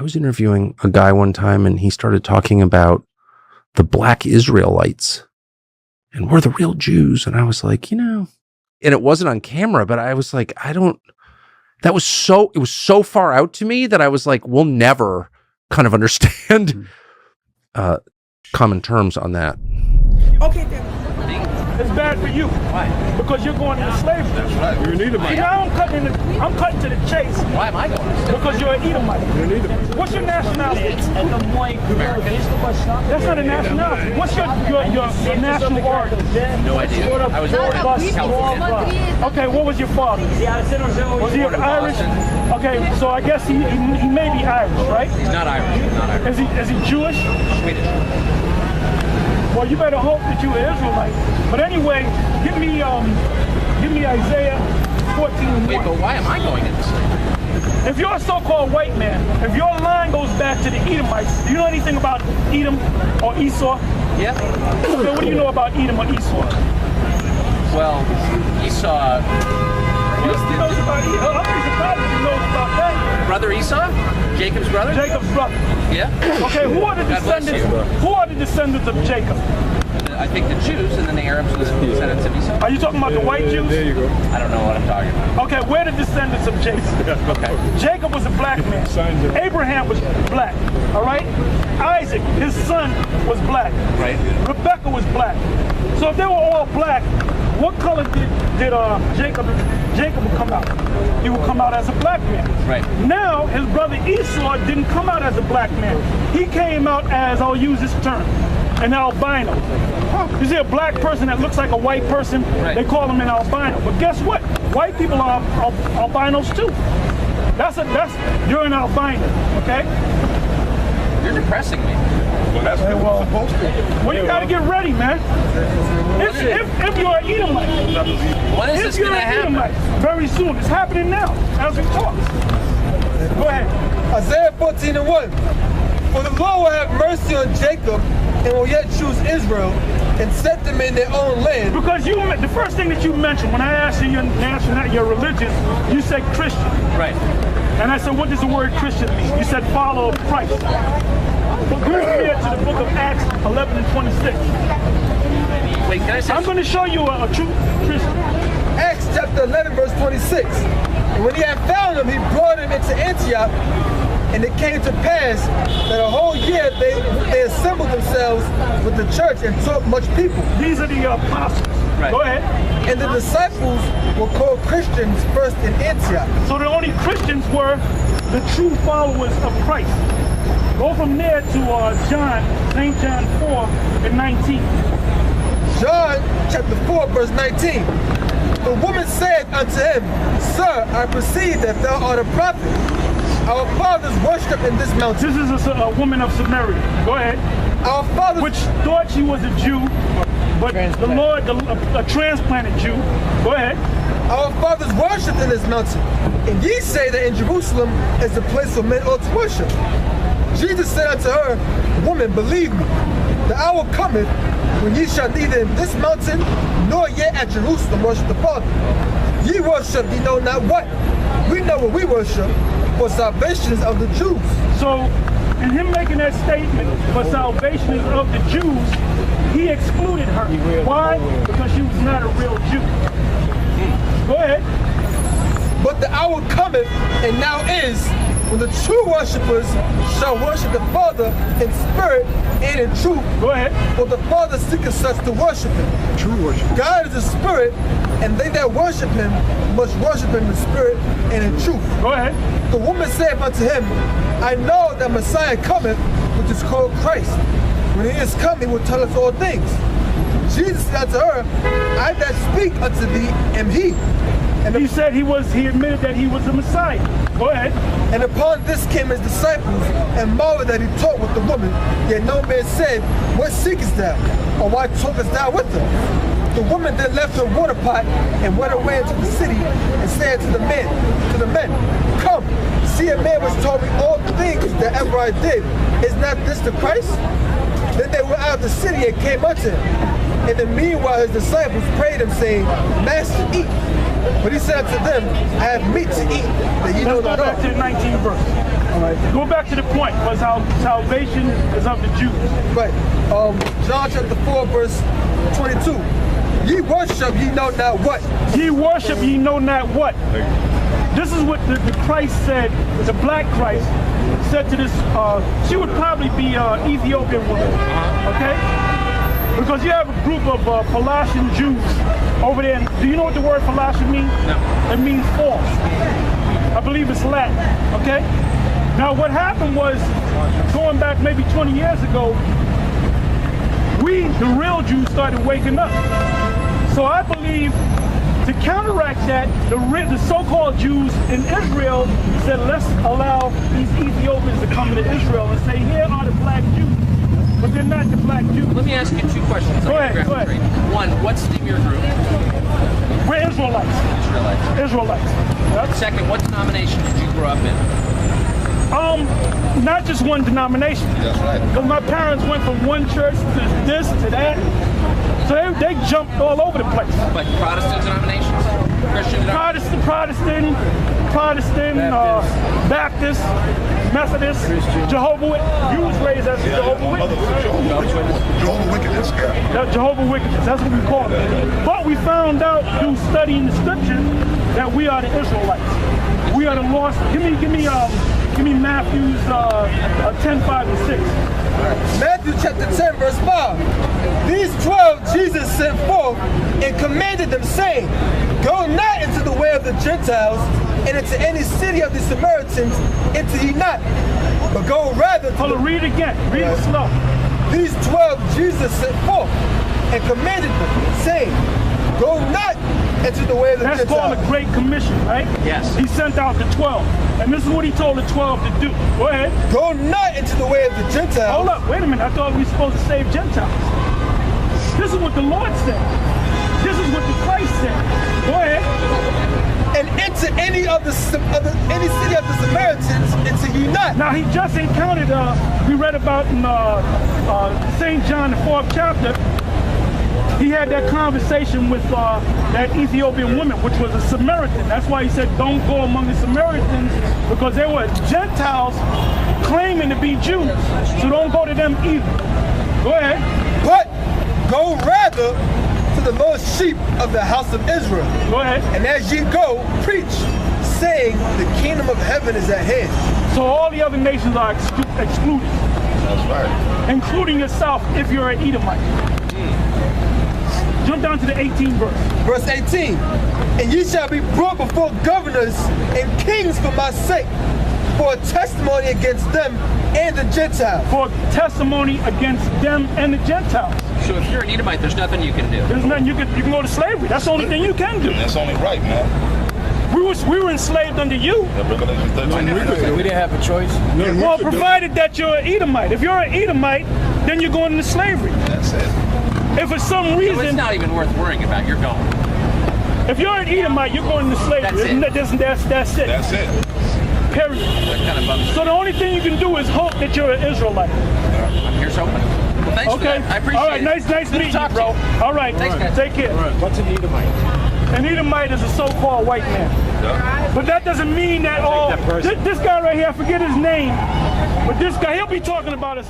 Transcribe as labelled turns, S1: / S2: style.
S1: I was interviewing a guy one time, and he started talking about the black Israelites, and we're the real Jews. And I was like, and it wasn't on camera, but I was like, it was so far out to me that I was like, we'll never kind of understand common terms on that.
S2: Okay, then. It's bad for you.
S3: Why?
S2: Because you're going into slavery.
S3: That's right. You're an Edomite.
S2: Now I'm cutting to the chase.
S3: Why am I going to slavery?
S2: Because you're an Edomite.
S3: You're an Edomite.
S2: What's your nationality?
S3: American.
S2: That's not a nationality. What's your national origin?
S3: No idea. I was born in California.
S2: Okay, what was your father? Was he Irish? Okay, so I guess he may be Irish, right?
S3: He's not Irish. He's not Irish.
S2: Is he Jewish?
S3: Swedish.
S2: Well, you better hope that you're Israelite. But anyway, give me Isaiah 14:1.
S3: Wait, but why am I going into slavery?
S2: If you're a so-called white man, if your line goes back to the Edomites, do you know anything about Edom or Esau?
S3: Yeah.
S2: Okay, what do you know about Edom or Esau?
S3: Well, Esau was
S2: He knows about Edom. I'm surprised he knows about that.
S3: brother Esau? Jacob's brother?
S2: Jacob's brother.
S3: Yeah.
S2: Okay, who are the
S3: God bless
S2: descendants? Who are the descendants of Jacob?
S3: I think the Jews, and then the Arabs are the descendants of Esau.
S2: Are you talking about the white Jews?
S4: There you go.
S3: I don't know what I'm talking about.
S2: Okay, we're the descendants of Jacob.
S3: Okay.
S2: Jacob was a black man. Abraham was black. All right? Isaac, his son, was black.
S3: Right.
S2: Rebecca was black. So if they were all black, what color did Jacob would come out? He would come out as a black man.
S3: Right.
S2: Now, his brother Esau didn't come out as a black man. He came out as, I'll use this term, an albino. You see a black person that looks like a white person,
S3: right.
S2: They call him an albino. But guess what? White people are albinos too. You're an albino, okay?
S3: You're depressing me.
S4: Well, that's what we're supposed to.
S2: Well, you gotta get ready, man. If you're an Edomite,
S3: When is this going to happen?
S2: Very soon. It's happening now, as we talk. Go ahead.
S5: Isaiah 14:1. For the Lord will have mercy on Jacob and will yet choose Israel and set them in their own land.
S2: Because the first thing that you mentioned when I asked you your nationality, your religion, you said Christian.
S3: Right.
S2: And I said, what does the word Christian mean? You said follower of Christ. But go here to the book of Acts 11:26.
S3: Wait, can I say?
S2: I'm going to show you a true Christian.
S5: Acts chapter 11 verse 26. And when he had found him, he brought him into Antioch. And it came to pass that a whole year they assembled themselves with the church and taught much people.
S2: These are the apostles.
S3: Right.
S2: Go ahead.
S5: And the disciples were called Christians first in Antioch.
S2: So the only Christians were the true followers of Christ. Go from there to St. John 4:19.
S5: John chapter 4 verse 19. The woman said unto him, Sir, I perceive that thou art a prophet. Our fathers worshipped in this mountain.
S2: This is a woman of Samaria. Go ahead.
S5: Our fathers,
S2: which thought she was a Jew, but the Lord, a transplanted Jew. Go ahead.
S5: Our fathers worshipped in this mountain, and ye say that in Jerusalem is the place where men ought to worship. Jesus said unto her, Woman, believe me, the hour cometh when ye shall neither in this mountain nor yet at Jerusalem worship the Father. Ye worship ye know not what. We know what we worship, for salvation is of the Jews. So, in him making that statement, for salvation is of the Jews, he excluded her. Why? Because she was not a real Jew. Go ahead. But the hour cometh, and now is, when the true worshipers shall worship the Father in spirit and in truth. Go ahead. For the Father seeketh such to worship him.
S4: True worship.
S5: God is a spirit, and they that worship him must worship him in spirit and in truth. Go ahead. The woman said unto him, I know that Messiah cometh, which is called Christ. When he is come, he will tell us all things. Jesus said unto her, I that speak unto thee am he. And he said he admitted that he was the Messiah. Go ahead. And upon this came his disciples, and marveled that he talked with the woman. Yet no man said, What seekest thou? Or why talkest thou with her? The woman then left her water pot and went away into the city and said to the men, Come, see a man which told me all things that ever I did. Is not this the Christ? Then they went out of the city and came unto him. And in the meanwhile his disciples prayed him, saying, Master, eat. But he said to them, I have meat to eat that ye know not of. Let's go back to the 19th verse. All right.
S2: Go back to the point, was how salvation is of the Jews.
S5: Right. John chapter 4, verse 22. Ye worship, ye know not what.
S2: Ye worship, ye know not what. This is what the Christ said, the black Christ said to this, she would probably be an Ethiopian woman, okay? Because you have a group of Colossian Jews over there. Do you know what the word Colossian means?
S3: No.
S2: It means false. I believe it's Latin, okay? Now what happened was, going back maybe 20 years ago, we, the real Jews, started waking up. So I believe to counteract that, the so-called Jews in Israel said, let's allow these Ethiopians to come into Israel and say, here are the black Jews. But they're not the black Jews.
S3: Let me ask you two questions.
S2: Go ahead, go ahead.
S3: One, what's the name of your group?
S2: We're Israelites. Israelites. Yep.
S3: Second, what denomination did you grow up in?
S2: Not just one denomination.
S4: That's right.
S2: Because my parents went from one church to this to that. So they jumped all over the place.
S3: But Protestant denominations? Christian denominations?
S2: Protestant, Baptist, Methodist, Jehovah Witness. You was raised as a Jehovah Witness.
S4: Jehovah Witness, yeah.
S2: Jehovah Witness, that's what we call it. But we found out through studying the scriptures that we are the Israelites. We are the lost. Give me Matthew's 10, 5, and 6.
S5: Matthew chapter 10, verse 5. These 12 Jesus sent forth and commanded them, saying, go not into the way of the Gentiles, and into any city of the Samaritans, enter ye not, but go rather to
S2: Hold on, read it again. Read it slow.
S5: These 12 Jesus sent forth and commanded them, saying, go not into the way of the
S2: That's
S5: Gentiles.
S2: called the Great Commission, right?
S3: Yes.
S2: He sent out the 12. And this is what he told the 12 to do. Go ahead.
S5: Go not into the way of the Gentiles.
S2: Hold up, wait a minute. I thought we were supposed to save Gentiles. This is what the Lord said. This is what the Christ said. Go ahead.
S5: And enter any of the any city of the Samaritans, enter ye not.
S2: Now he just encountered, we read about in St. John, the 4th chapter, he had that conversation with that Ethiopian woman, which was a Samaritan. That's why he said, don't go among the Samaritans, because they were Gentiles claiming to be Jews. So don't go to them either. Go ahead.
S5: But go rather to the lost sheep of the house of Israel.
S2: Go ahead.
S5: And as ye go, preach, saying, the kingdom of heaven is at hand.
S2: So all the other nations are excluded.
S4: That's right.
S2: Including yourself if you're an Edomite. Jump down to the 18th verse.
S5: Verse 18. And ye shall be brought before governors and kings for my sake, for a testimony against them and the Gentiles.
S2: For testimony against them and the Gentiles.
S3: So if you're an Edomite, there's nothing you can do.
S2: There's nothing you can go to slavery. That's the only thing you can do.
S4: That's only right, man.
S2: We were enslaved under you.
S4: We
S6: didn't have a choice.
S2: Well, provided that you're an Edomite. If you're an Edomite, then you're going into slavery.
S4: That's it.
S2: If for some
S3: So it's
S2: reason,
S3: not even worth worrying about. You're going.
S2: if you're an Edomite, you're going into slavery.
S3: That's it.
S2: That's it.
S4: That's it.
S2: Period.
S3: That kind of bums me.
S2: So the only thing you can do is hope that you're an Israelite.
S3: Here's hoping. Well, thanks for
S2: Okay.
S3: that. I appreciate
S2: All right.
S3: it.
S2: Nice
S3: Good to
S2: meeting you,
S3: talk to
S2: bro. All right.
S3: Thanks, guys.
S2: Take care.
S6: What's an Edomite?
S2: An Edomite is a so-called white man. But that doesn't mean that all.
S6: that person.
S2: This guy right here, I forget his name, but this guy, he'll be talking about us.